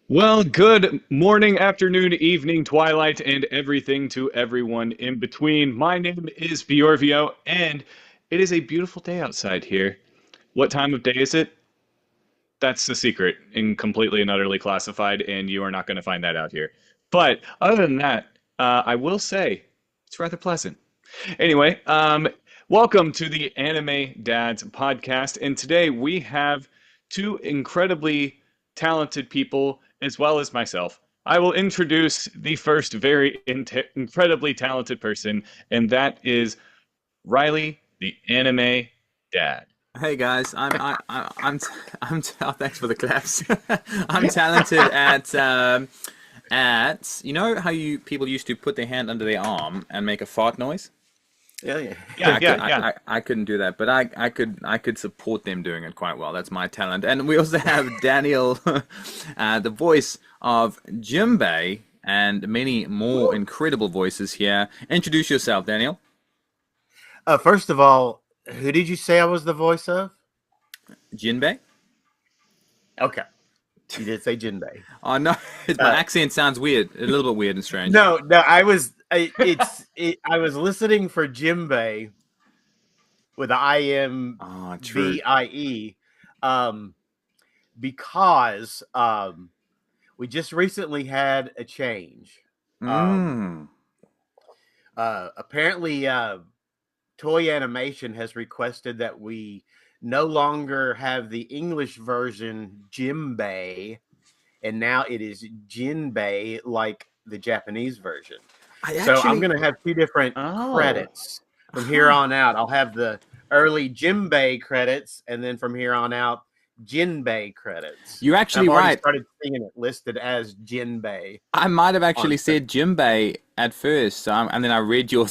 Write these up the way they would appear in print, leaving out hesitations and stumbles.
Well, good morning, afternoon, evening, twilight, and everything to everyone in between. My name is Bjorvio, and it is a beautiful day outside here. What time of day is it? That's the secret and completely and utterly classified, and you are not going to find that out here. But other than that, I will say it's rather pleasant. Anyway, welcome to the Anime Dads podcast. And today we have two incredibly talented people, as well as myself. I will introduce the first very incredibly talented person, and that is Reilly, the Anime Dad. Hey guys, thanks for the claps. I'm talented at you know how you people used to put their hand under their arm and make a fart noise. Yeah, yeah. Yeah, yeah, I, yeah. I, I couldn't do that, but I could support them doing it quite well. That's my talent. And we also have Daniel, the voice of Jimbei, and many more incredible voices here. Introduce yourself, Daniel. First of all, who did you say I was the voice of? Jinbei. Okay, you did say Jinbe. Oh no, my accent sounds weird, a little bit weird and strange. No, I was. I was listening for Jimbei with the I M Oh, true. B I E, um, because we just recently had a change. Um, Mm. Apparently, Toy Animation has requested that we no longer have the English version Jimbei, and now it is Jinbei, like the Japanese version. I So I'm actually, going to have two different Oh, credits from here huh. on out. I'll have the early Jimbei credits, and then from here on out, Jinbei credits. You're And actually I've already right. started seeing it listed as Jinbei I might have on. actually said Jimbei at first, and then I read your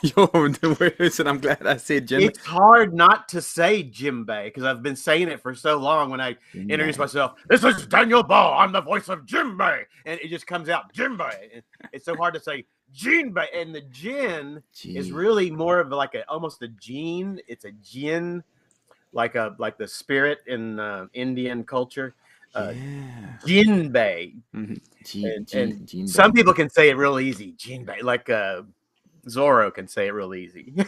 your the words, and I'm glad I said Jimbei. It's hard not to say Jimbei because I've been saying it for so long. When I introduce Jimbei. myself, this is Daniel Ball. I'm the voice of Jimbei, and it just comes out Jimbei. It's so hard to say Jinbei, and the Jin is G. really more of like a almost a gene. It's a Jin, like the spirit in Indian culture. Uh, Yeah. Jinbei, and some Jinbei. people can say it real easy. Jinbei, like Zorro can say it real easy. All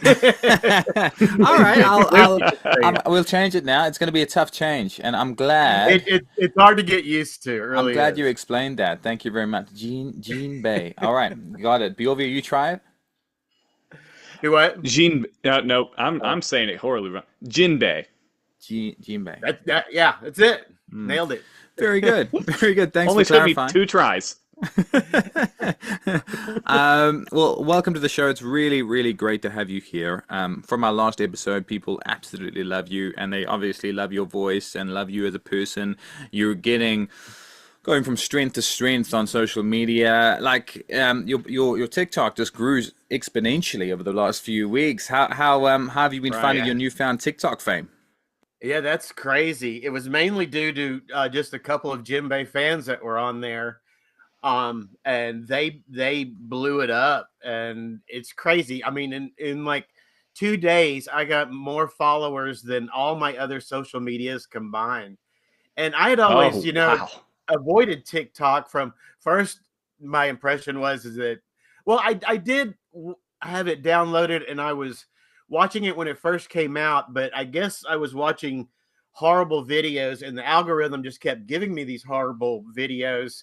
right, Luffy can say it. we'll change it now. It's going to be a tough change, and I'm glad. It's hard to get used to. It I'm really glad you is. explained that. Thank you very much, Jean Bay. All right, got it. Bjorvio, you try it. Do what? Jin. No, I'm Oh, I'm saying it horribly wrong. Jinbei. Jean Bay. yeah, that's it. Mm. Nailed it. Very good. Very good. Thanks for Only took me clarifying. 2 tries. Well, welcome to the show. It's really, really great to have you here. From our last episode, people absolutely love you, and they obviously love your voice and love you as a person. You're getting going from strength to strength on social media. Like your TikTok just grew exponentially over the last few weeks. How have you been finding Right. your newfound TikTok fame? Yeah, that's crazy. It was mainly due to just a couple of Jimbei fans that were on there, and they blew it up, and it's crazy. I mean, in like 2 days, I got more followers than all my other social medias combined. And I had always, Oh, wow. avoided TikTok from first. My impression was is that, well, I did have it downloaded and I was watching it when it first came out, but I guess I was watching horrible videos and the algorithm just kept giving me these horrible videos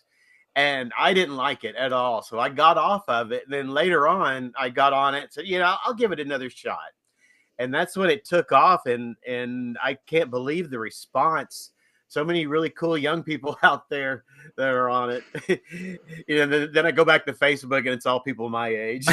and I didn't like it at all. So I got off of it. And then later on, I got on it. So, I'll give it another shot. And that's when it took off. And I can't believe the response. So many really cool young people out there that are on it. Then I go back to Facebook and it's all people my age.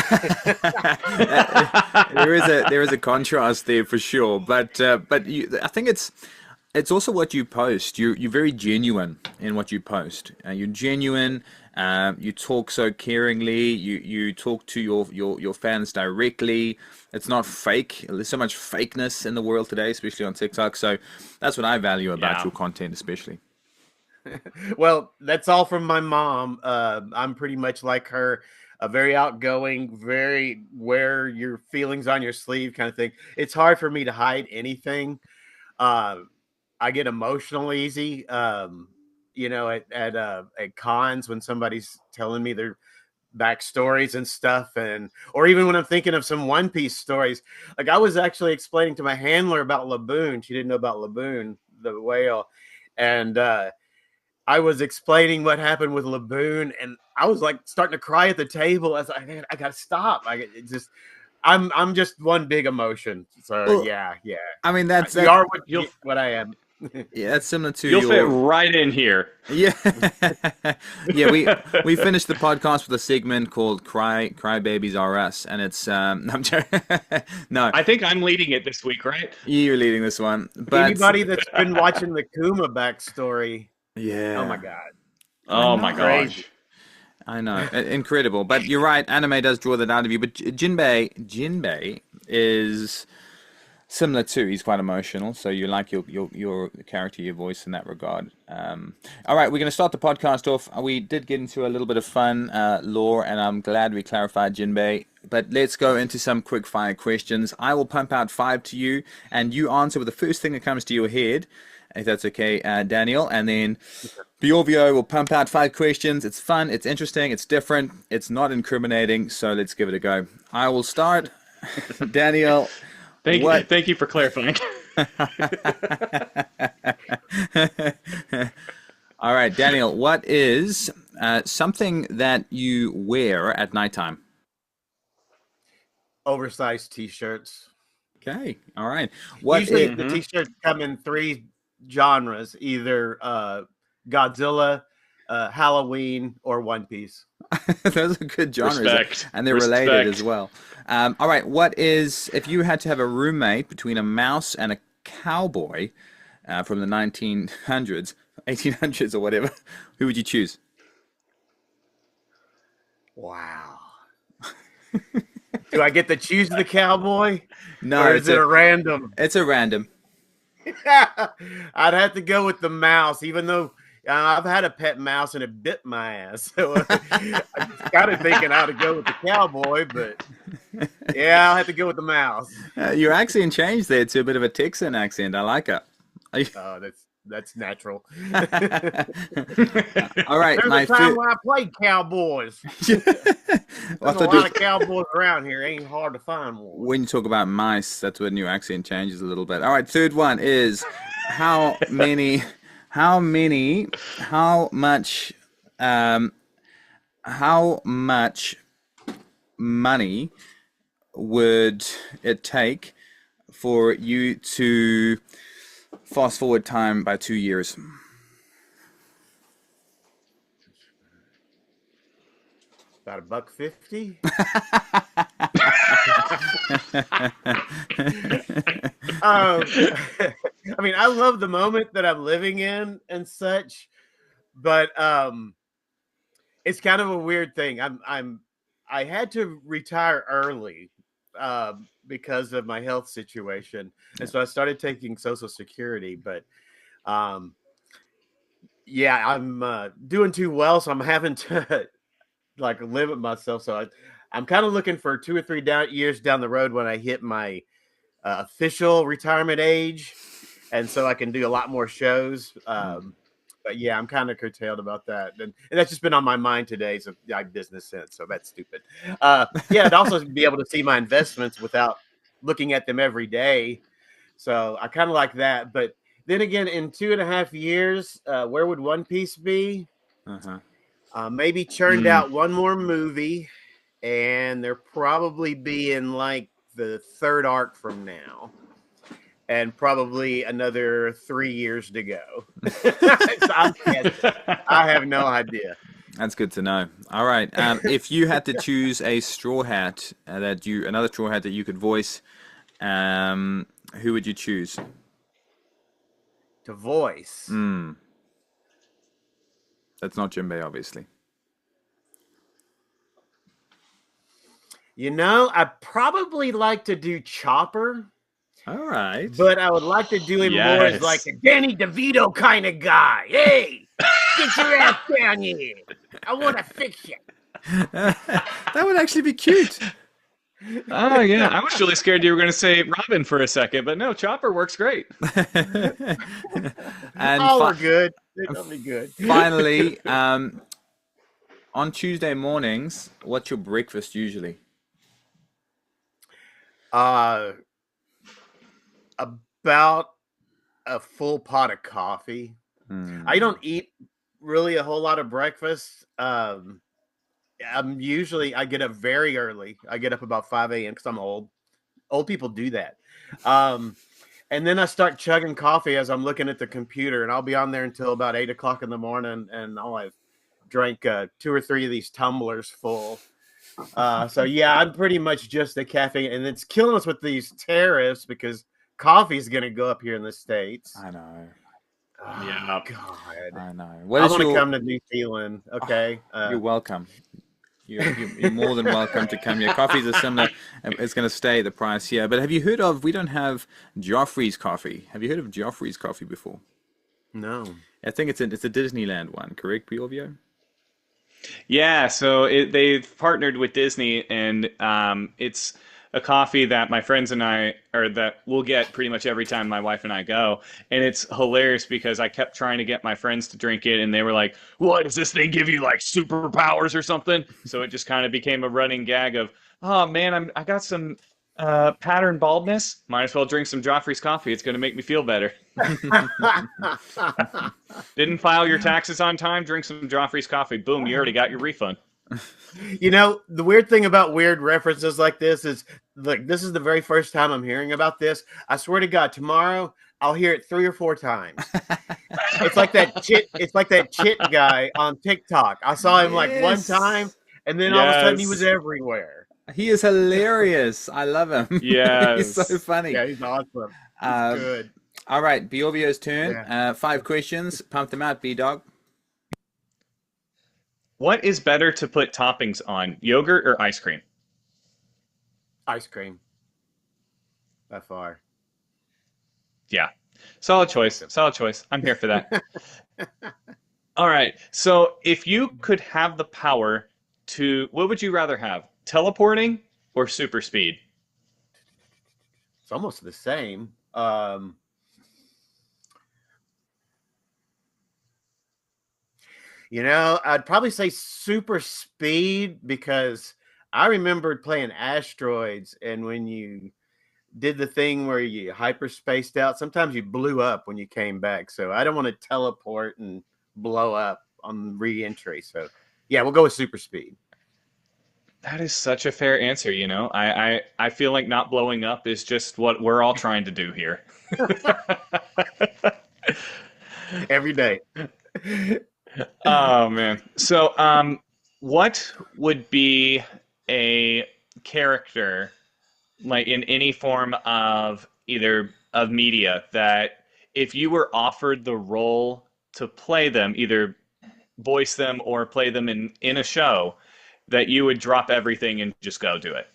There is a contrast there for sure, but I think it's also what you post. You're very genuine in what you post. You're genuine. You talk so caringly. You talk to your fans directly. It's not fake. There's so much fakeness in the world today, especially on TikTok. So that's what I value about Yeah. your content, especially. Well, that's all from my mom. I'm pretty much like her, a very outgoing, very wear your feelings on your sleeve kind of thing. It's hard for me to hide anything. Uh, I get emotional easy. at cons when somebody's telling me their backstories and stuff, and or even when I'm thinking of some One Piece stories. Like I was actually explaining to my handler about Laboon. She didn't know about Laboon, the whale, and I was explaining what happened with Laboon, and I was like starting to cry at the table. I was like, I gotta stop. I'm just one big emotion. So Well, yeah. I mean, You are You'll what I am. yeah, that's similar to you'll fit your. right in here. Yeah, yeah. We finished the podcast with a segment called "Cry Babies Are Us," and it's I'm joking. No, I think I'm leading it this week, right? you're leading this one, but Anybody that's been watching the Kuma backstory, oh my yeah, god, I Oh my know. gosh. I know, incredible. But you're right, anime does draw that out of you. But Jinbei is similar too. He's quite emotional, so you like your character, your voice in that regard. All right, we're going to start the podcast off. We did get into a little bit of fun lore, and I'm glad we clarified Jinbei. But let's go into some quick fire questions. I will pump out 5 to you, and you answer with the first thing that comes to your head, if that's okay, Daniel. And then Bjorvio will pump out 5 questions. It's fun, it's interesting, it's different, it's not incriminating. So let's give it a go. I will start. Daniel, what? Thank you for clarifying. All right, Daniel, what is something that you wear at nighttime? oversized T-shirts. Okay, all right. What Usually is, the T-shirts come in 3 genres: either Godzilla, Halloween, or One Piece. those are good genres, Respect. and they're related Respect. as well. All right, what is, if you had to have a roommate between a mouse and a cowboy from the 1900s, 1800s, or whatever, who would you choose? Wow. Do I get to choose the cowboy, No, or is it a random? it's a random. I'd have to go with the mouse, even though I've had a pet mouse and it bit my ass. So I'm kind of thinking I ought to go with the cowboy, but yeah, I'll have to go with the mouse. Your accent changed there to a bit of a Texan accent. I like it. Oh, that's natural. All right, There's my a time when I played cowboys. Well, I There's a thought lot of cowboys around here. Ain't hard to find one. when you talk about mice, that's when your accent changes a little bit. All right, third one is how many, how much, how much money would it take for you to fast forward time by 2 years? About $1.50. I mean, I love the moment that I'm living in and such, but it's kind of a weird thing. I had to retire early because of my health situation, and so I started taking Social Security. But yeah, I'm doing too well, so I'm having to like limit myself. So I'm kind of looking for 2 or 3 years down the road when I hit my official retirement age, and so I can do a lot more shows. But yeah, I'm kind of curtailed about that, and that's just been on my mind today. So I business sense, so that's stupid. Yeah, I'd also be able to see my investments without looking at them every day. So I kind of like that. But then again, in 2.5 years, where would One Piece be? Uh-huh. Maybe churned out one more movie, and they're probably be in like the 3rd arc from now, and probably another 3 years to go. I'm guessing. I have no idea. That's good to know. All right. If you had to choose a straw hat another straw hat that you could voice, who would you choose? To voice. That's not Jimbei, obviously. You know, I'd probably like to do Chopper, All right. but I would like to do him more as Yes. like a Danny DeVito kind of guy. Hey, get your ass down here. I want to fix you. That would actually be cute. Oh yeah, I was really scared you were going to say Robin for a second, but no, Chopper works great. And All are good. They're normally good. finally, on Tuesday mornings, what's your breakfast usually? uh, about a full pot of coffee. I Hmm. don't eat really a whole lot of breakfast. I get up very early. I get up about 5 a.m. because I'm old. Old people do that. Um, and then I start chugging coffee as I'm looking at the computer, and I'll be on there until about 8 o'clock in the morning, and I'll have drank two or three of these tumblers full. So yeah, I'm pretty much just a caffeine, and it's killing us with these tariffs because coffee's going to go up here in the states. I know. Oh Yeah. God, I know. What I is want to your? come to New Zealand. Oh, Okay. you're welcome. You're more than welcome to come here. Coffees are similar. It's going to stay the price here. But have you heard of? We don't have Joffrey's coffee. Have you heard of Joffrey's coffee before? No. I think it's a Disneyland one, correct, Bjorvio? Yeah, so they've partnered with Disney, and it's a coffee that my friends and I, or that we'll get pretty much every time my wife and I go. And it's hilarious because I kept trying to get my friends to drink it, and they were like, "What does this thing give you, like superpowers or something?" So it just kind of became a running gag of, "Oh man, I got some pattern baldness. Might as well drink some Joffrey's coffee. It's going to make me feel better." Didn't file your taxes on time? Drink some Joffrey's coffee. Boom, you already got your refund. You know, the weird thing about weird references like this is, look, this is the very first time I'm hearing about this. I swear to God, tomorrow I'll hear it 3 or 4 times. It's like that chit. It's like that chit guy on TikTok. I saw him like one time, Yes. and then all of a sudden he was Yes. everywhere. He is hilarious. I love him. He's so Yes. funny. Yeah, he's awesome. He's Um, good. all right, Biorvio's turn. Yeah, 5 questions. Pump them out, B-Dog. What is better to put toppings on, yogurt or ice cream? ice cream by far. Yeah. Solid Like choice. the Solid choice. I'm here for that. All right. So, if you could have the power to, what would you rather have? Teleporting or super speed? It's almost the same. I'd probably say super speed because I remembered playing asteroids, and when you did the thing where you hyper spaced out, sometimes you blew up when you came back. So I don't want to teleport and blow up on re-entry. So yeah, we'll go with super speed. That is such a fair answer, you know. I feel like not blowing up is just what we're all trying to do here. Every day. Oh man. So, what would be a character like in any form of either of media that if you were offered the role to play them, either voice them or play them in a show, that you would drop everything and just go do it?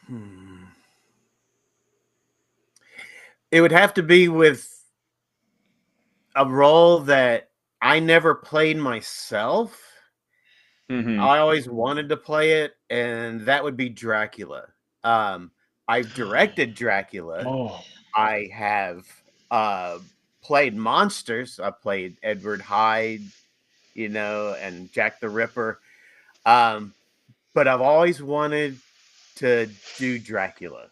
Hmm. It would have to be with a role that I never played myself. Mm-hmm. I always wanted to play it, and that would be Dracula. Um, I've directed Dracula. Oh, I have uh, played monsters. I played Edward Hyde, and Jack the Ripper. Um, but I've always wanted to do Dracula.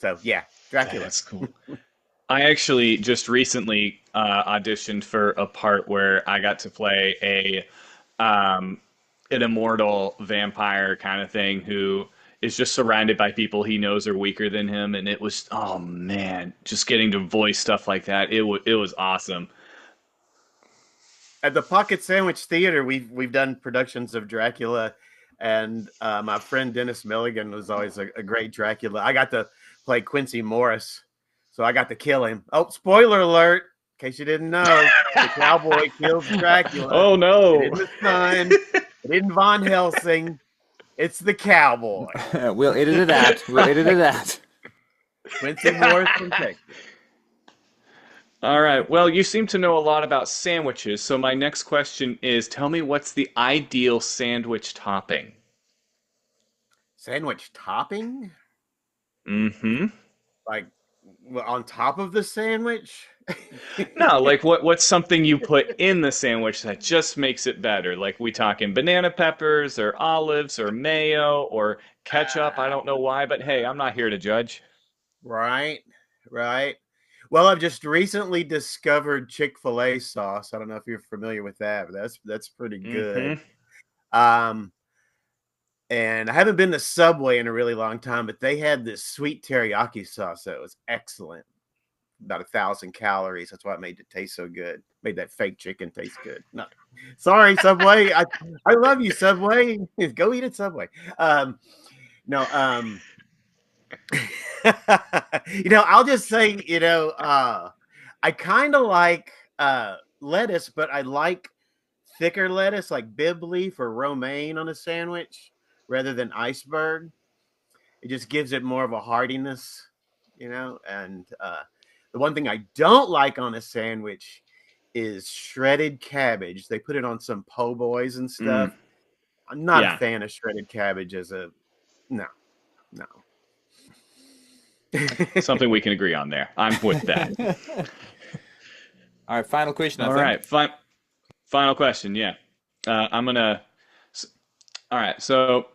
So yeah, Dracula. that's cool. I actually just recently auditioned for a part where I got to play an immortal vampire kind of thing who is just surrounded by people he knows are weaker than him, and it was oh man, just getting to voice stuff like that. It was awesome. At the Pocket Sandwich Theater, we've done productions of Dracula, and my friend Dennis Milligan was always a great Dracula. I got to play Quincy Morris, so I got to kill him. Oh, spoiler alert! In case you didn't know, the cowboy kills Dracula. Oh It no. isn't the son. It isn't Von Helsing. It's the cowboy, We'll edit it out. We'll edit it out. Quincy Morris from Texas. All right. Well, you seem to know a lot about sandwiches, so my next question is tell me what's the ideal sandwich topping? Sandwich topping, Mm-hmm. like On top of the sandwich? No, like what's something you put in the sandwich that just makes it better? Like we talking banana peppers or olives or mayo or ketchup? I don't know why, but hey, I'm not here to judge. Right, right. Well, I've just recently discovered Chick-fil-A sauce. I don't know if you're familiar with that, but that's pretty good. Mm-hmm. Um, and I haven't been to Subway in a really long time, but they had this sweet teriyaki sauce that was excellent. About 1,000 calories. That's why it made it taste so good. Made that fake chicken taste good. No, sorry, Subway. I love you, Subway. Go eat at Subway. No, I'll just say, I kind of like lettuce, but I like thicker lettuce, like bib leaf or romaine on a sandwich rather than iceberg. It just gives it more of a hardiness, And the one thing I don't like on a sandwich is shredded cabbage. They put it on some po' boys and Mm, stuff. I'm not a yeah, fan of shredded cabbage as a no, no. something we can agree on there. I'm with that. All right, final question, I All think. right, final question. Yeah, I'm gonna. All right, so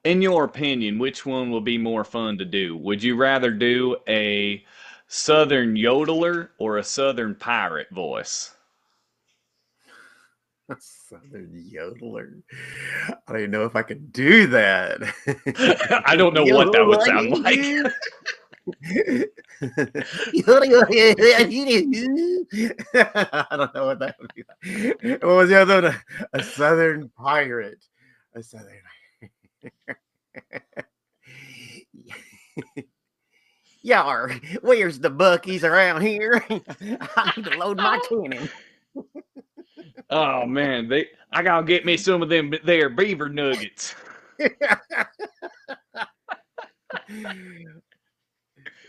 in your opinion, which one will be more fun to do? Would you rather do a Southern yodeler or a Southern pirate voice? Southern yodeler. I don't even know if I could do that. I don't know what that would sound like. I don't know what that would be like. What was the other one? A Southern pirate. A Southern. Yar, where's the Buckies around here? I need to load my cannon. Oh man, I gotta get me some of them there beaver nuggets.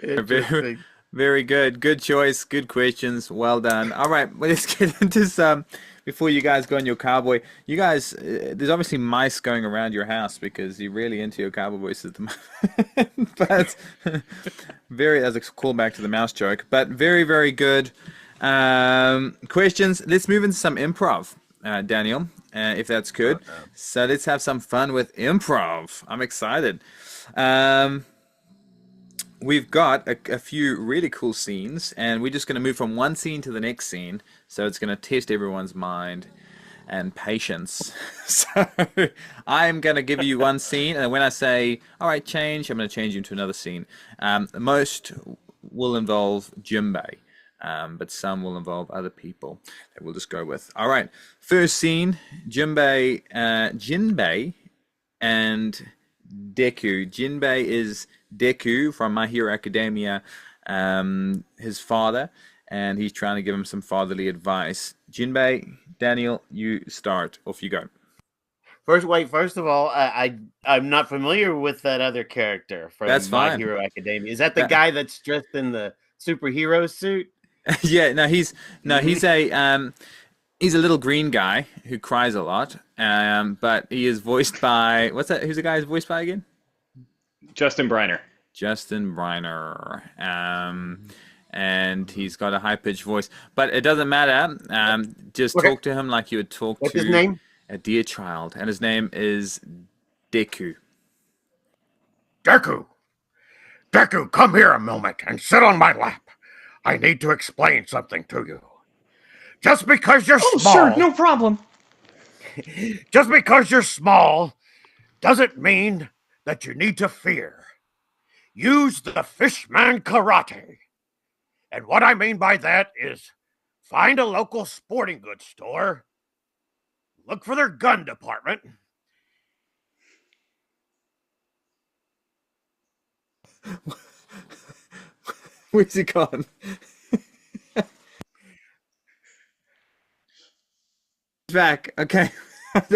Very, Interesting. very good. Good choice. Good questions. Well done. All right, well, let's get into some before you guys go on your cowboy. You guys, there's obviously mice going around your house because you're really into your cowboy voice at the moment. But very, as a callback to the mouse joke, but very, very good questions. Let's move into some improv, Daniel, if that's good. So let's have some fun with improv. I'm excited. Um, we've got a few really cool scenes, and we're just going to move from one scene to the next scene. So it's going to test everyone's mind and patience. So I'm going to give you one scene, and when I say, all right, change, I'm going to change you to another scene. Most will involve Jimbei, but some will involve other people that we'll just go with. All right, first scene, Jinbei and Deku. Jinbei is Deku from My Hero Academia, his father, and he's trying to give him some fatherly advice. Jinbei, Daniel, you start. Off you go. First of all, I'm not familiar with that other character That's from My fine. Hero Academia. Is that the That, guy that's dressed in the superhero suit? yeah, he's a little green guy who cries a lot. But he is voiced by what's that? Who's the guy who's voiced by again? Justin Briner. Justin Briner. And he's got a high pitched voice, but it doesn't matter. Just Okay. talk to him like you would talk What's his to name? a dear child, and his name is Deku. Deku, Deku, come here a moment and sit on my lap. I need to explain something to you. Just because you're Oh, sure, small, no problem. just because you're small, doesn't mean that you need to fear. Use the Fishman Karate. And what I mean by that is find a local sporting goods store, look for their gun department. Where's he gone? He's back. Okay.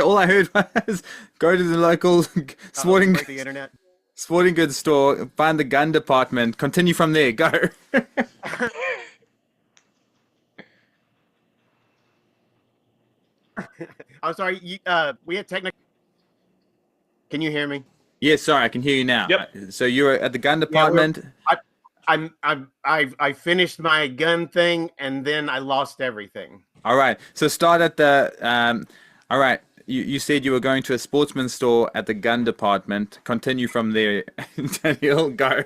All I heard was go to the local sporting Break the internet. sporting goods store, find the gun department, continue from there. Go. I'm sorry. We had technical. Can you hear me? Yeah, sorry, I can hear you now. Yep. So you were at the gun Yeah, department. I finished my gun thing and then I lost everything. All right. So start at the. All right. You said you were going to a sportsman store at the gun department. Continue from there, Daniel. Go.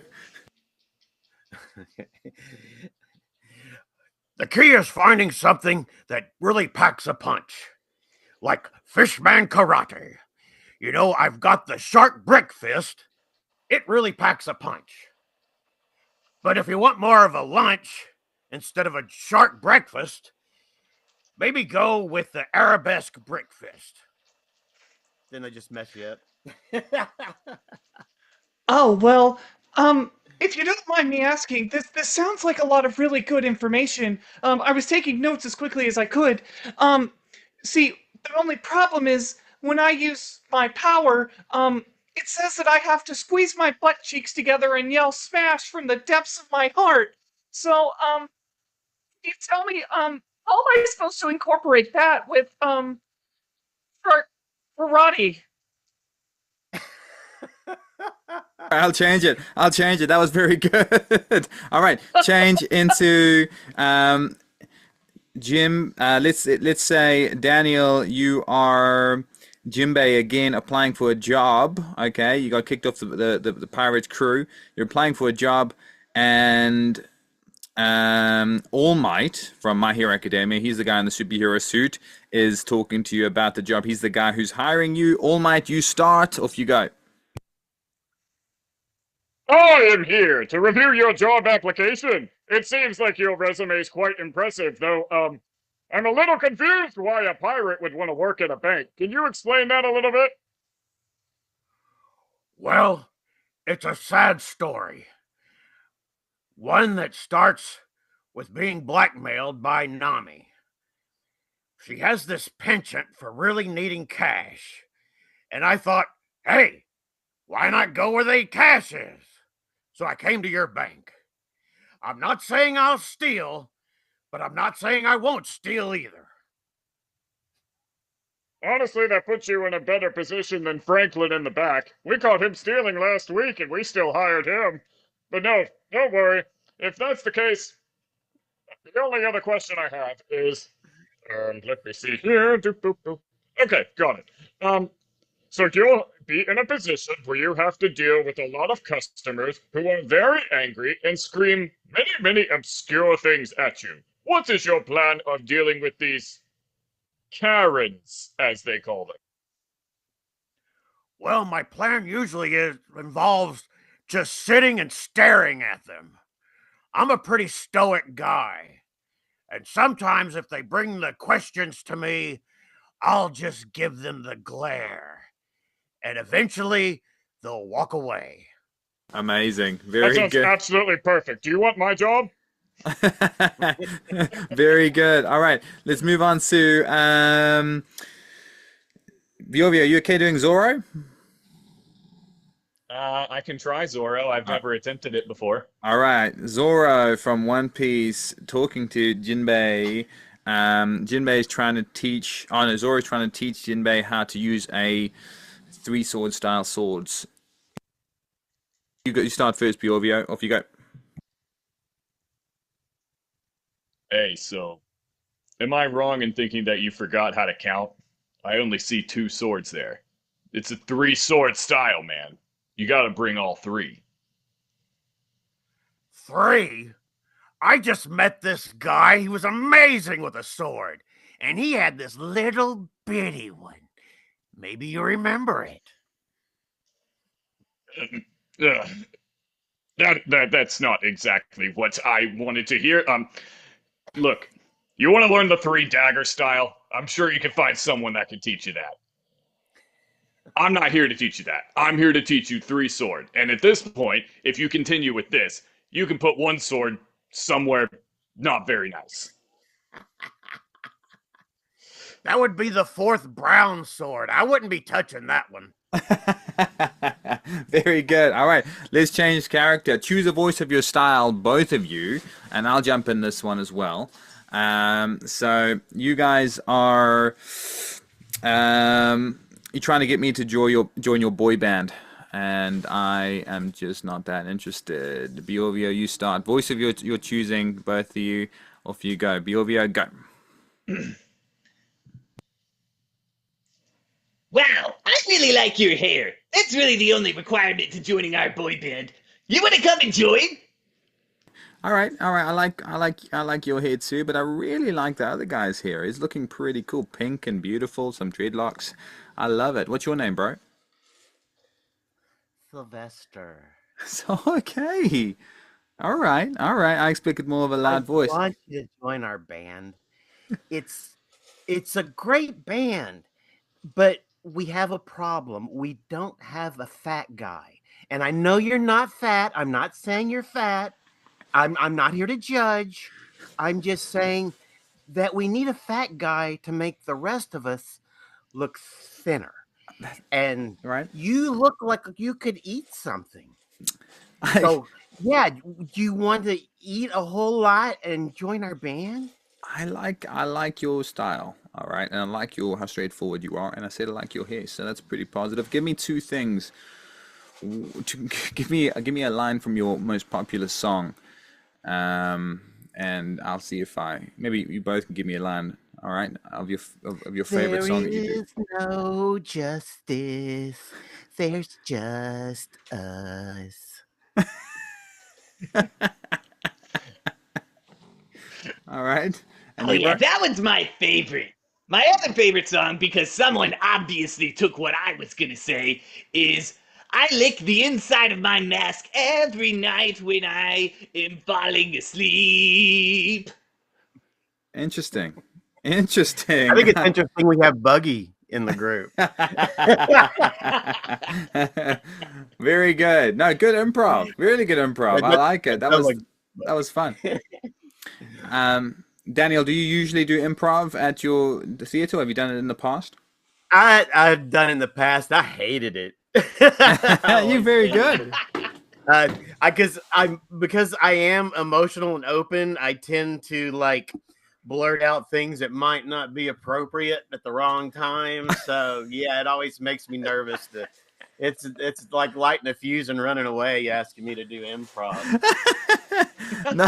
The key is finding something that really packs a punch, like fishman karate. You know, I've got the shark brick fist. It really packs a punch. But if you want more of a lunch instead of a shark breakfast, maybe go with the arabesque brick fist. Then I just mess you up. Oh, well, if you don't mind me asking, this sounds like a lot of really good information. I was taking notes as quickly as I could. Um, See, the only problem is when I use my power, it says that I have to squeeze my butt cheeks together and yell smash from the depths of my heart. So, can you tell me, how am I supposed to incorporate that with, for karate? I'll change it. I'll change it. That was very good. All right. Change into Jim. Let's say Daniel, you are Jimbei again, applying for a job. Okay, you got kicked off the pirate crew. You're applying for a job, and All Might from My Hero Academia, he's the guy in the superhero suit, is talking to you about the job. He's the guy who's hiring you. All Might, you start. Off you go. I am here to review your job application. It seems like your resume is quite impressive, though, I'm a little confused why a pirate would want to work at a bank. Can you explain that a little bit? Well, it's a sad story. One that starts with being blackmailed by Nami. She has this penchant for really needing cash. And I thought, hey, why not go where the cash is? So I came to your bank. I'm not saying I'll steal, but I'm not saying I won't steal either. Honestly, that puts you in a better position than Franklin in the back. We caught him stealing last week and we still hired him. But no, don't worry. If that's the case, the only other question I have is, let me see here. Doop, boop, boop. Okay, got it. So you'll be in a position where you have to deal with a lot of customers who are very angry and scream many, many obscure things at you. What is your plan of dealing with these Karens, as they call them? Well, my plan usually involves just sitting and staring at them. I'm a pretty stoic guy. And sometimes if they bring the questions to me, I'll just give them the glare. And eventually they'll walk away. Amazing. That Very sounds good. absolutely perfect. Do you want my job? Very good. All right, let's move on to Bjorvio. Are you okay doing Zorro? I can try Zorro. I've never attempted it before. All right, Zorro from One Piece talking to Jinbei. Jinbei is trying to teach. Oh no, Zorro is trying to teach Jinbei how to use a three-sword style swords. You start first, Bjorvio. Off you go. Hey, so, am I wrong in thinking that you forgot how to count? I only see two swords there. It's a three-sword style, man. You gotta bring all three. 3? I just met this guy. He was amazing with a sword. And he had this little bitty one. Maybe you remember it. Ugh. That's not exactly what I wanted to hear. Look, you want to learn the three dagger style? I'm sure you can find someone that can teach you that. I'm not here to teach you that. I'm here to teach you three sword. And at this point, if you continue with this, you can put one sword somewhere not very nice. That would be the 4th brown sword. I wouldn't be touching that one. Very good. All right, let's change character. Choose a voice of your style, both of you, and I'll jump in this one as well. So you guys are you're trying to get me to join your boy band. and I am just not that interested. Bjorvio, you start. Voice of your choosing, both of you. Off you go. Bjorvio, go. Wow, I really like your hair. That's really the only requirement to joining our boy band. You want to come and join? All right, all right. I like your hair too, but I really like the other guy's hair. He's looking pretty cool, pink and beautiful, some dreadlocks. I love it. What's your name, bro? Sylvester. So okay. All right, all right. I expected more of a I loud voice. want you to join our band. It's it's a great band, but we have a problem. We don't have a fat guy. And I know you're not fat. I'm not saying you're fat. I'm not here to judge. I'm just saying that we need a fat guy to make the rest of us look thinner. And Right? you look like you could eat something. I, So, yeah, do you want to eat a whole lot and join our band? I like your style, all right, and I like your how straightforward you are, and I said I like your hair, so that's pretty positive. Give me two things. Give me a line from your most popular song, and I'll see if I maybe you both can give me a line, all right, of your favorite There song that you do. is no justice. There's just us. All right, and Oh you, yeah, bro. that one's my favorite. My other favorite song, because someone obviously took what I was gonna say, is I lick the inside of my mask every night when I am falling asleep. Interesting, I interesting. think it's interesting we have Buggy in the group. Very good. No, good improv. Really good improv. That I does- like it. That sounds was like that was fun. Daniel, do you usually do improv at your the theater? Have you done it in the past? I've done in the past. I hated it. I You're always very hated good. it. Because I am emotional and open. I tend to like blurt out things that might not be appropriate at the wrong time. So yeah, it always makes me nervous. It's like lighting a fuse and running away. Asking me to do improv. No,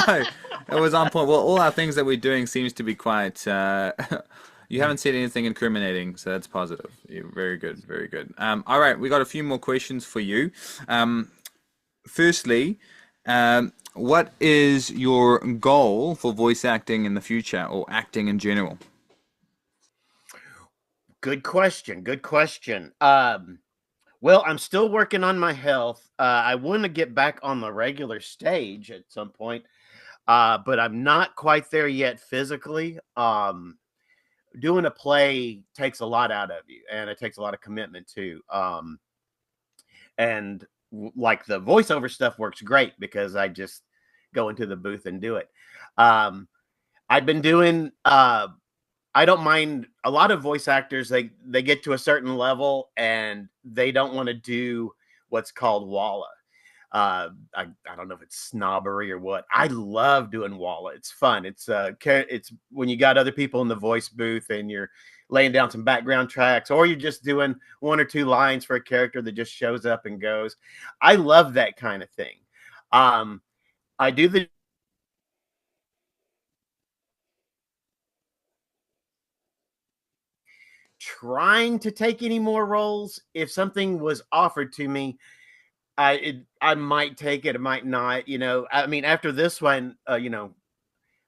it was on point. Well, all our things that we're doing seems to be quite. You haven't said anything incriminating, so that's positive. You're very good, very good. All right, we got a few more questions for you. Firstly, what is your goal for voice acting in the future or acting in general? Good question. Good question. Well, I'm still working on my health. I want to get back on the regular stage at some point, but I'm not quite there yet physically. Doing a play takes a lot out of you, and it takes a lot of commitment too. And like the voiceover stuff works great because I just go into the booth and do it. Um, I've been doing. I don't mind a lot of voice actors. They get to a certain level and they don't want to do what's called walla. I don't know if it's snobbery or what. I love doing walla. It's fun. It's when you got other people in the voice booth and you're laying down some background tracks, or you're just doing one or two lines for a character that just shows up and goes. I love that kind of thing. Um, I do the trying to take any more roles. If something was offered to me, I might take it, I might not. I mean, after this one,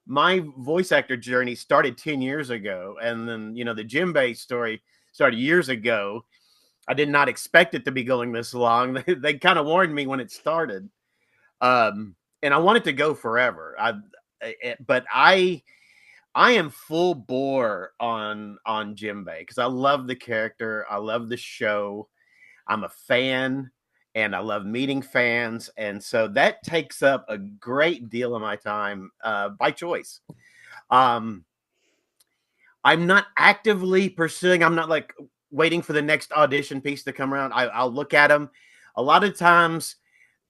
my voice actor journey started 10 years ago, and then the Jimbei story started years ago. I did not expect it to be going this long. They kind of warned me when it started, and I want it to go forever. But I am full bore on Jimbei because I love the character. I love the show. I'm a fan and I love meeting fans. And so that takes up a great deal of my time by choice. Um, I'm not actively pursuing, I'm not like waiting for the next audition piece to come around. I'll look at them. A lot of times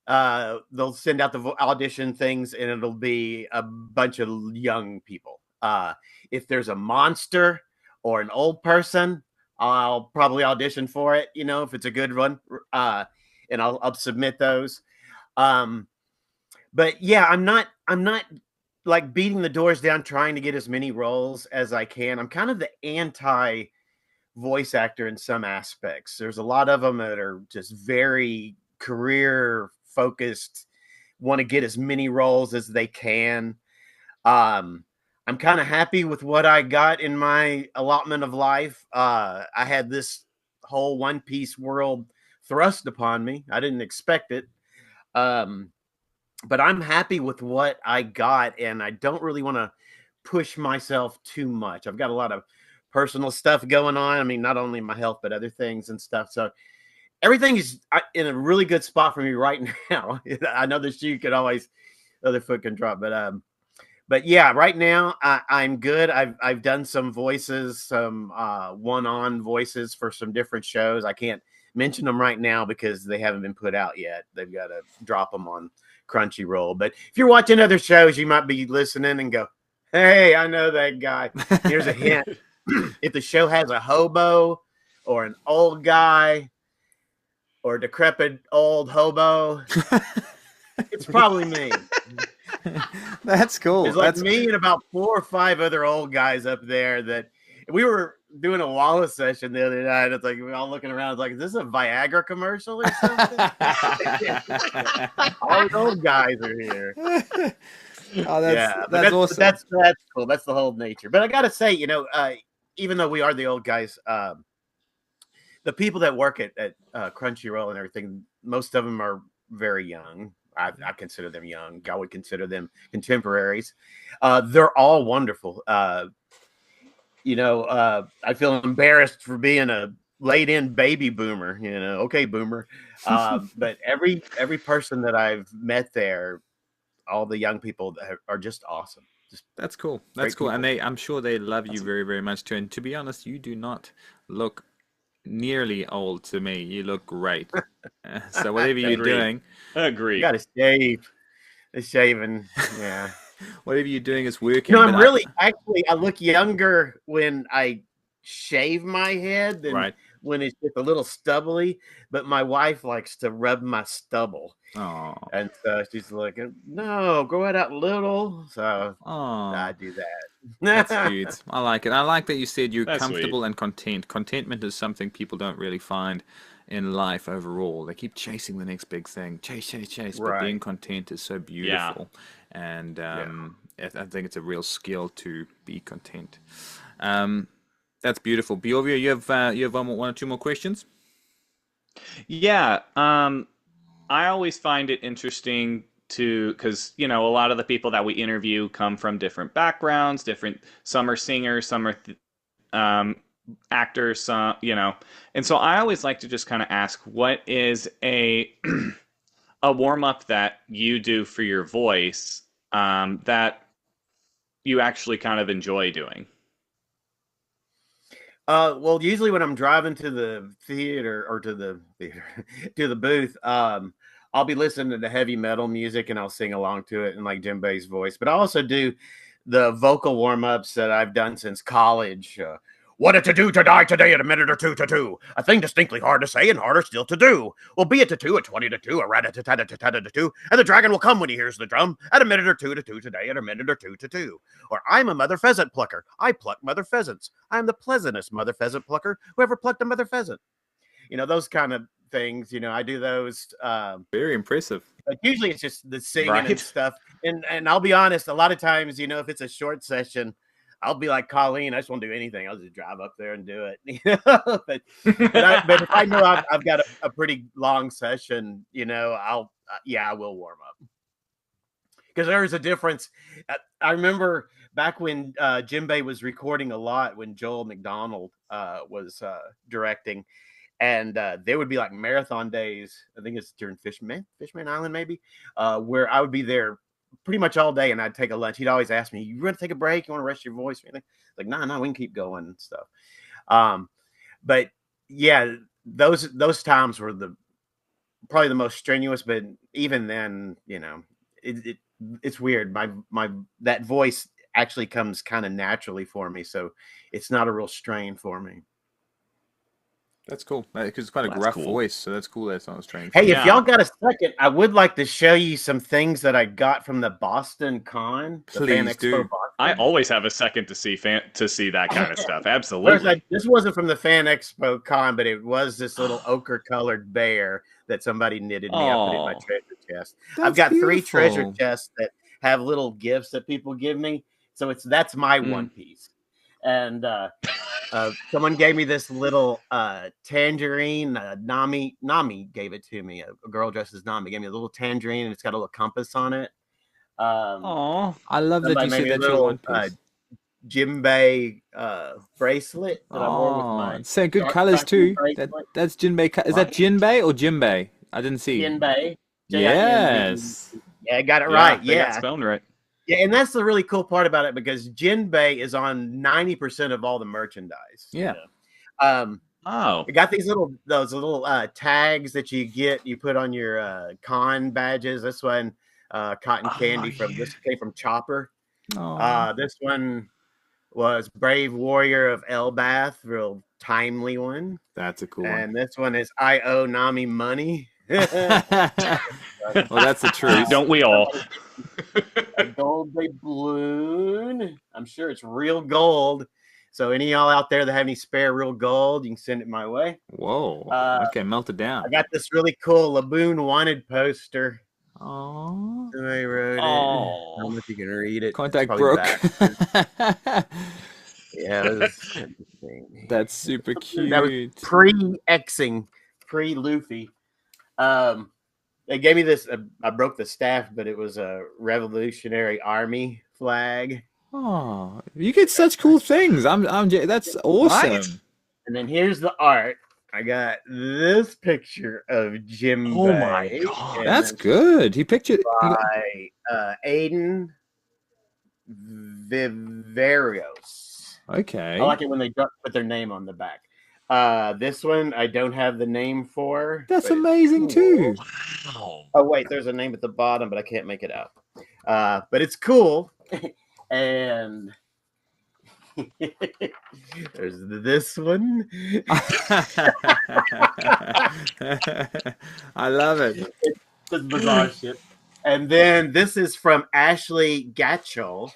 they'll send out the audition things and it'll be a bunch of young people. If there's a monster or an old person, I'll probably audition for it, if it's a good one. and I'll submit those. Um, but yeah, I'm not like beating the doors down trying to get as many roles as I can. I'm kind of the anti voice actor in some aspects. There's a lot of them that are just very career focused, want to get as many roles as they can. Um, I'm kind of happy with what I got in my allotment of life. I had this whole One Piece world thrust upon me. I didn't expect it. Um, but I'm happy with what I got, and I don't really want to push myself too much. I've got a lot of personal stuff going on. I mean, not only my health, but other things and stuff. So everything is in a really good spot for me right now. I know the shoe could always, other foot can drop, but yeah, right now I'm good. I've done some voices, some one-on voices for some different shows. I can't mention them right now because they haven't been put out yet. They've got to drop them on Crunchyroll. But if you're watching other shows, you might be listening and go, "Hey, I know that guy." Here's a hint: if the show has a hobo or an old guy or a decrepit old hobo, it's probably me. That's cool. It's like That's me and about 4 or 5 other old guys up there that we were doing a Wallace session the other night. It's like we're all looking around. It's like, is this a Viagra commercial or something? All the old guys are here. Oh, Yeah, but that's awesome. That's cool. That's the whole nature. But I got to say, even though we are the old guys, the people that work at Crunchyroll and everything, most of them are very young. I consider them young. I would consider them contemporaries. They're all wonderful. I feel embarrassed for being a late in baby boomer. Okay, boomer. But every person that I've met there, all the young people are just awesome. Just That's cool. That's great cool. And people. I'm sure they love you very, very much too. And to be honest, you do not look nearly old to me. You look great. So whatever you're Agreed. doing, You Agreed. got to shave. The shaving, yeah. whatever you're doing is working. But I'm really actually I look younger when I shave my head than right. when it's just a little stubbly. But my wife likes to rub my stubble, Oh, and so she's like, "No, grow it out a little." So I oh, do that. that's cute. I like it. I like that you said you're That's sweet. comfortable and content. Contentment is something people don't really find in life overall. They keep chasing the next big thing, chase, chase, chase. But being Right. content is so Yeah. beautiful, and Yeah. I think it's a real skill to be content. Um, that's beautiful. Bjorvio, you have one or two more questions? Yeah. I always find it interesting because, a lot of the people that we interview come from different backgrounds, some are singers, some are actors, and so I always like to just kind of ask, what is a warm up that you do for your voice that you actually kind of enjoy doing? Well, usually when I'm driving to the theater or to the theater to the booth, I'll be listening to heavy metal music and I'll sing along to it in like Jimbei's voice. But I also do the vocal warm ups that I've done since college. What it to do to die today at a minute or two to two? A thing distinctly hard to say and harder still to do. Well, be it to two at 20 to two, a rat at to two, and the dragon will come when he hears the drum at a minute or two to two today at a minute or two to two. Or I'm a mother pheasant plucker. I pluck mother pheasants. I'm the pleasantest mother pheasant plucker who ever plucked a mother pheasant. Those kind of things. I do those. Very impressive. But usually it's just the singing and Right. stuff. And I'll be honest, a lot of times, if it's a short session, I'll be like Colleen. I just won't do anything. I'll just drive up there and do it. But if I know I've got a pretty long session, I will warm up because there is a difference. I remember back when Jinbe was recording a lot when Joel McDonald was directing, and there would be like marathon days. I think it's during Fishman Island, maybe, where I would be there pretty much all day, and I'd take a lunch. He'd always ask me, "You want to take a break? You want to rest your voice?" Or anything? Like, no, we can keep going and stuff. But yeah, those times were probably the most strenuous. But even then, it's weird. My that voice actually comes kind of naturally for me, so it's not a real strain for me. That's cool. Because it's quite a That's gruff cool. voice, so that's cool. That's not a strange Hey, thing. if y'all got a second, I would like to show you some things that I got from the Boston Con, the Fan Please Expo do. I Boston. always have a second to see that kind of stuff. First, Absolutely. this wasn't from the Fan Expo Con, but it was this little ochre-colored bear that somebody knitted me. I put it in my Oh, treasure chest. I've That's got 3 treasure beautiful. chests that have little gifts that people give me, so that's my Mm. One Piece. And someone gave me this little tangerine. Nami gave it to me. A girl dressed as Nami gave me a little tangerine, and it's got a little compass on it. Um, oh, I love that Somebody you made say me a that's your One little Piece. Jimbei bracelet that I wore with Oh, my so good shark colors tracking too. bracelet. That's Jinbei. Is that Right. Jinbei or Jimbei? I didn't see. Jinbei, Jinbe. Yes. Yeah, I got it yeah, right. they got Yeah. spelled right. Yeah, and that's the really cool part about it because Jinbei is on 90% of all the merchandise. Yeah. Oh, I got those little tags that you put on your con badges. This one, cotton candy this came from Chopper. Oh, This one was Brave Warrior of Elbath, real timely one. that's a cool one. And this one is I owe Nami money. Well, that's the truth. don't we all? A gold doubloon. I'm sure it's real gold. So any of y'all out there that have any spare real gold, you can send it my way. Whoa. Okay, melt it I down. got this really cool Laboon wanted poster. Oh, I wrote it. I don't know Oh, if you can read it. It's contact probably broke. back. Yeah, it was interesting. That's super That was cute. pre-Xing, pre-Luffy. They gave me this. I broke the staff, but it was a Revolutionary Army flag. Oh, you get such cool things. That's awesome. right? And then here's the art. I got this picture of Jimbei. Oh my God. That's good. He pictured. By Aiden Vivarios. Okay. I like it when they put their name on the back. This one I don't have the name for. That's but it's amazing too. Wow. Oh wait, there's a name at the bottom, but I can't make it out. But it's cool. And there's this one. I love it. It's just bizarre shit. And then this is from Ashley Gatchell.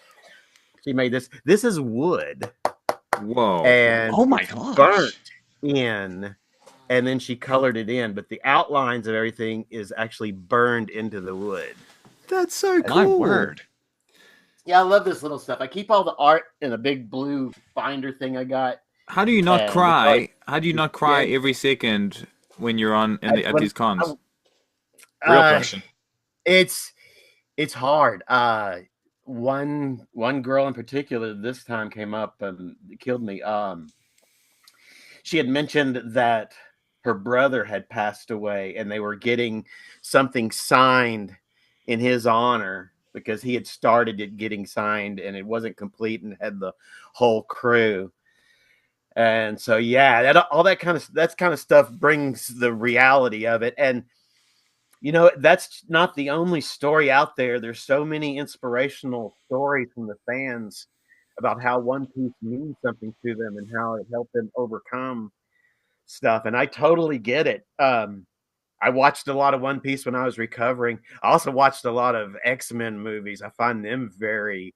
She made this. This is wood. Whoa. And Oh my it's gosh. burnt in. And then she colored it in, but the outlines of everything is actually burned into the wood. That's so cool. My word. Yeah, I love this little stuff. I keep all the art in a big blue binder thing I got. How do you not And cry? How do you not cry Yeah. every second when you're at these cons? Real question. It's hard. One girl in particular this time came up and killed me. She had mentioned that her brother had passed away and they were getting something signed in his honor because he had started it getting signed and it wasn't complete and had the whole crew. And so, yeah, that kind of stuff brings the reality of it. And, you know, that's not the only story out there. There's so many inspirational stories from the fans about how One Piece means something to them and how it helped them overcome stuff. And I totally get it. I watched a lot of One Piece when I was recovering. I also watched a lot of X-Men movies. I find them very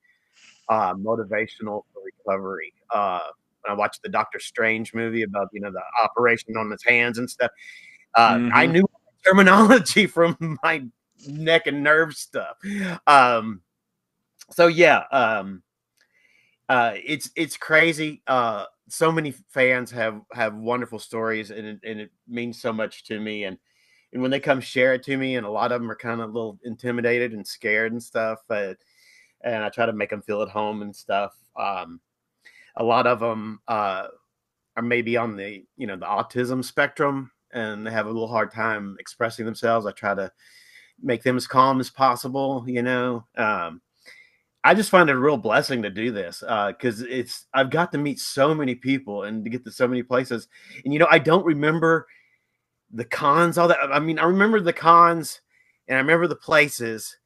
motivational for recovery. I watched the Doctor Strange movie about, you know, the operation on his hands and stuff. I knew terminology from my neck and nerve stuff. So yeah, it's crazy. So many fans have wonderful stories, and it means so much to me. And when they come share it to me, and a lot of them are kind of a little intimidated and scared and stuff, and I try to make them feel at home and stuff. A lot of them are maybe on the autism spectrum, and they have a little hard time expressing themselves. I try to make them as calm as possible. I just find it a real blessing to do this because I've got to meet so many people and to get to so many places. And I don't remember the cons, all that. I mean, I remember the cons and I remember the places,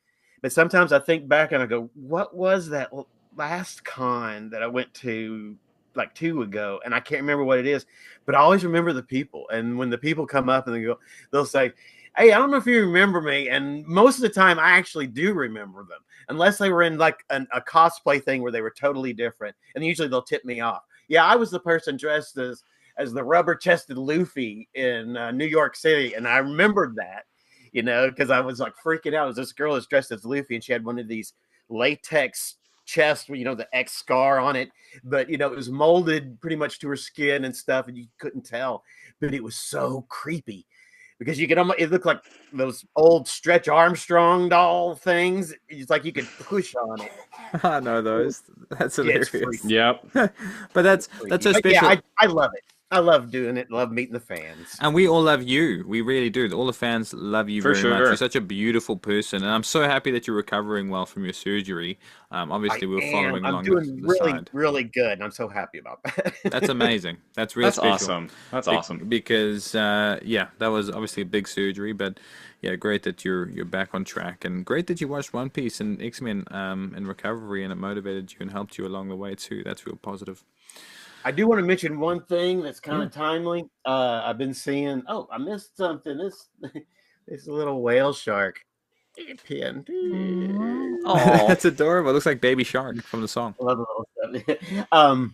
but sometimes I think back and I go, what was that last con that I went to like two ago, and I can't remember what it is, but I always remember the people. And when the people come up and they'll say, "Hey, I don't know if you remember me," and most of the time I actually do remember them, unless they were in like a cosplay thing where they were totally different, and usually they'll tip me off. Yeah, I was the person dressed as the rubber chested Luffy in New York City, and I remembered that, because I was like freaking out. It was this girl that's dressed as Luffy, and she had one of these latex chest with the X scar on it, but it was molded pretty much to her skin and stuff, and you couldn't tell, but it was so creepy because you could almost, it looked like those old Stretch Armstrong doll things. It's like you could push on it. I know those. That's Yeah, it's hilarious. freaky. Yep. But that's Freaky. so But yeah, special. I love it. I love doing it. Love meeting the fans. And we all love you. We really do. All the fans love you For very much. You're sure. such a beautiful person, and I'm so happy that you're recovering well from your surgery. I Obviously, we were am. following I'm along doing the really, side. really good. And I'm so happy about That's that. amazing. That's real That's special. awesome. That's awesome. Because yeah, that was obviously a big surgery, but yeah, great that you're back on track, and great that you watched One Piece and X-Men in recovery, and it motivated you and helped you along the way too. That's real positive. I do want to mention one thing that's kind Yeah. of timely. I've been seeing. Oh, I missed something. This little whale shark pin. Oh, That's adorable. It looks like Baby Shark from the song. Love the little stuff.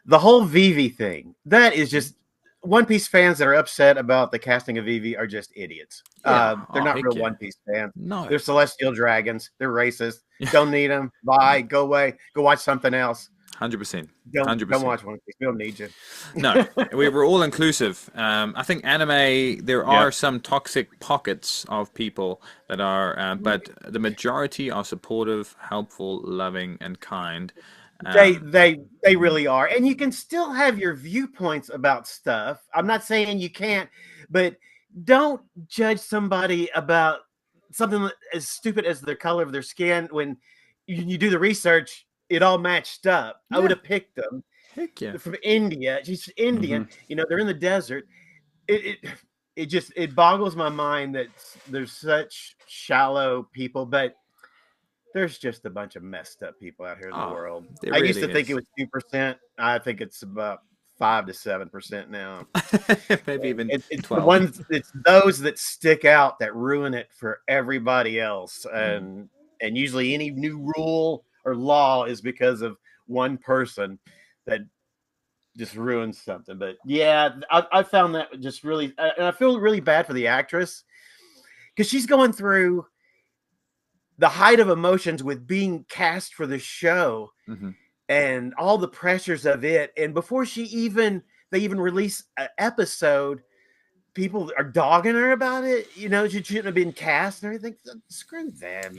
The whole Vivi thing. That is just One Piece fans that are upset about the casting of Vivi are just idiots. Yeah. They're Oh, not heck real yeah. One Piece fans. No. They're celestial dragons. They're racist. Don't need them. Bye. Go away. Go watch something else. 100%. Don't 100%. watch One Piece. We don't need you. No, we're all inclusive. I think anime, there are yep. some toxic pockets of people that are, but the majority are supportive, helpful, loving, and kind. They really are, and you can still have your viewpoints about stuff. I'm not saying you can't, but don't judge somebody about something as stupid as the color of their skin when you do the research. It all matched up. I would Yeah. have picked them Heck yeah. from India. She's Indian. Hmm. They're in the desert. It just it boggles my mind that there's such shallow people, but there's just a bunch of messed up people out here in the Oh, world. there I used really to think it is. was 2%. I think it's about 5 to 7% now. Maybe even It's the 12. ones. It's those that stick out that ruin it for everybody else. And usually any new rule or law is because of one person that just ruins something. But yeah, I found that just really, and I feel really bad for the actress because she's going through the height of emotions with being cast for the show Hmm. and all the pressures of it. And before they even release an episode, people are dogging her about it. She shouldn't have been cast and everything. Screw them.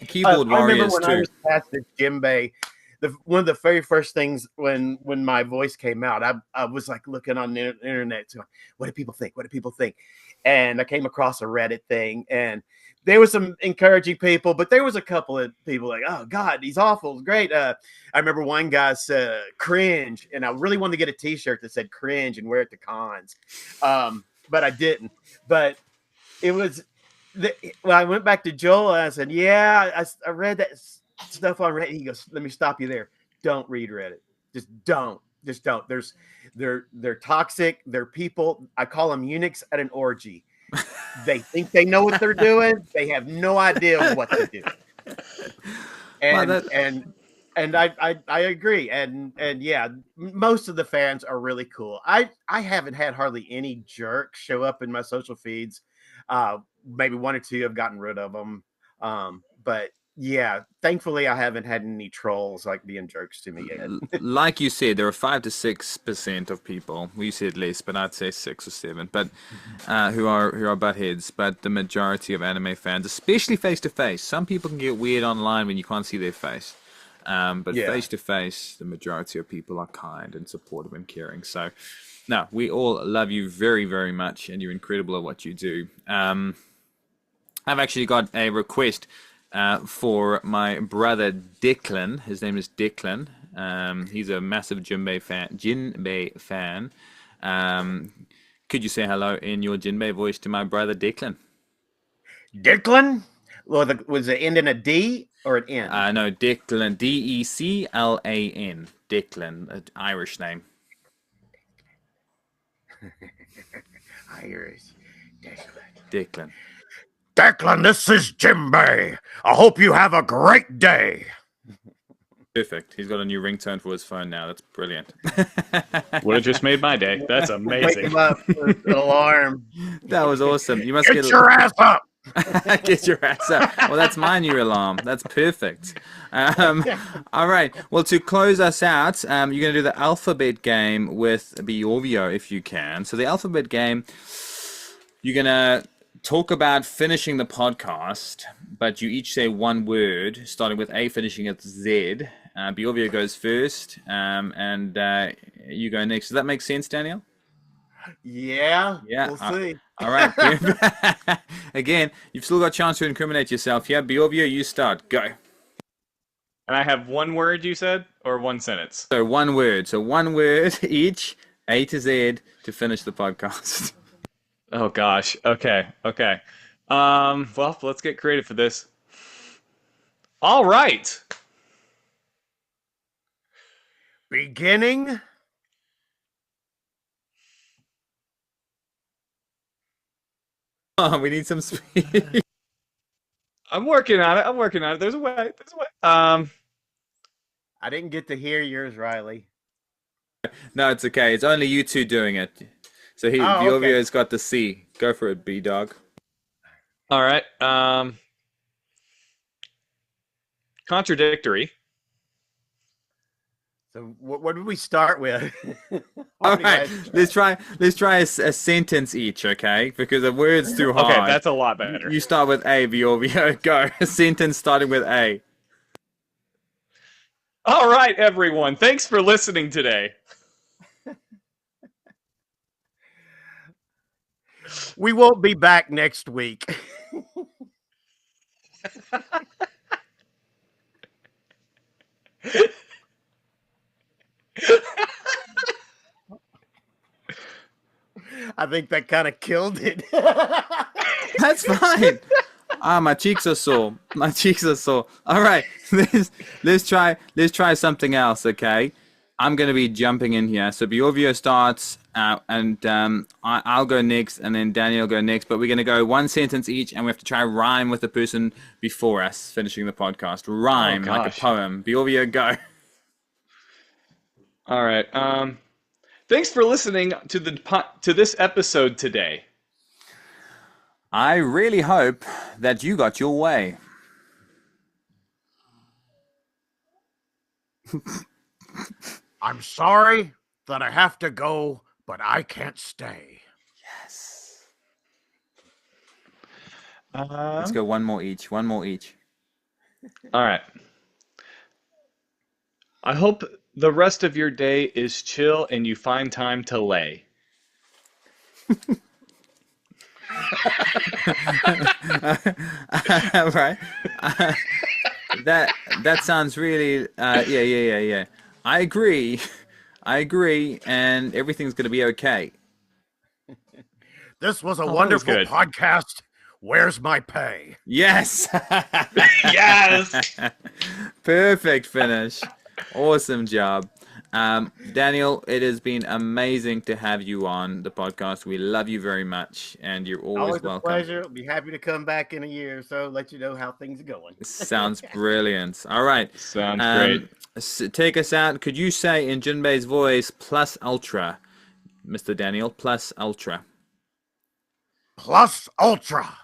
Keyboard I remember warriors when I too. was cast as Jimbei, one of the very first things when my voice came out, I was like looking on the internet, so what do people think? What do people think? And I came across a Reddit thing, and there was some encouraging people, but there was a couple of people like, "Oh God, he's awful, great." I remember one guy said "cringe," and I really wanted to get a T-shirt that said "cringe" and wear it to cons, but I didn't. But it was when I went back to Joel, and I said, "Yeah, I read that stuff on Reddit." He goes, "Let me stop you there. Don't read Reddit. Just don't. Just don't. They're toxic. They're people. I call them eunuchs at an orgy. They think they know what they're doing. They have no idea what to do." Well, And that I agree. And yeah, most of the fans are really cool. I haven't had hardly any jerks show up in my social feeds. Maybe one or two have gotten rid of them. But yeah, thankfully I haven't had any trolls like being jerks to me yet. like you said, there are 5 to 6% of people. We said less, but I'd say 6 or 7. But who are buttheads. But the majority of anime fans, especially face to face, some people can get weird online when you can't see their face. But Yeah. face to face, the majority of people are kind and supportive and caring. So, no, we all love you very, very much, and you're incredible at what you do. I've actually got a request for my brother Declan. His name is Declan. He's a massive Jinbe fan. Could you say hello in your Jinbe voice to my brother Declan? Declan? Well, was it end in a D or an N? No, Declan. Declan. Declan, an Irish name. Irish. Declan. Declan, this is Jimbei. I hope you have a great day. Perfect. He's got a new ringtone for his phone now. That's brilliant. Would have just made my day. That's Wake amazing. him up with an alarm. That was awesome. You must Get your ass up. get your ass up. Well, that's my new alarm. That's perfect. All right. Well, to close us out, you're going to do the alphabet game with Bjorvio if you can. So the alphabet game, you're going to talk about finishing the podcast, but you each say one word, starting with A, finishing at Z. Bjorvio goes first, and you go next. Does that make sense, Daniel? Yeah. Yeah. We'll see. All right. Again, you've still got a chance to incriminate yourself. Yeah, Bjorvio, you start. Go. And I have one word, you said, or one sentence? So one word. So one word each, A to Z, to finish the podcast. Oh gosh. Okay. Well, let's get creative for this. All right. Beginning. Oh, we need some speed. I'm working on it. There's a way. I didn't get to hear yours, Reilly. No, it's okay. It's only you two doing it. So Bjorvio's got the C. Go for it, B-Dog. All right. Contradictory. So what did we start with? All right, let's try a sentence each, okay? Because a word's too hard. Okay, that's a lot better. You start with A, Bjorvio. Go. A sentence starting with A. All right, everyone. Thanks for listening today. We won't be back next week. I think that kind of killed it. That's fine. My cheeks are sore. My cheeks are sore. All right, let's try something else. Okay, I'm gonna be jumping in here. So Bjorvio starts, and I'll go next, and then Daniel will go next. But we're gonna go one sentence each, and we have to try rhyme with the person before us finishing the podcast. Rhyme like a poem. Bjorvio, go. All right. Thanks for listening to this episode today. I really hope that you got your way. I'm sorry that I have to go, but I can't stay. Yes. Let's go one more each. One more each. All right. I hope the rest of your day is chill and you find time to lay. Right. That sounds really yeah. I agree, and everything's gonna be okay. This was a that was wonderful good. podcast. Where's my pay? Yes. Yes. Perfect finish. Awesome job. Daniel, it has been amazing to have you on the podcast. We love you very much, and you're always Always a welcome. pleasure. I'll be happy to come back in a year or so, let you know how things are going. Sounds brilliant. All right. Sounds great. Take us out. Could you say in Jinbei's voice, plus ultra, Mr. Daniel, plus ultra? Plus Ultra.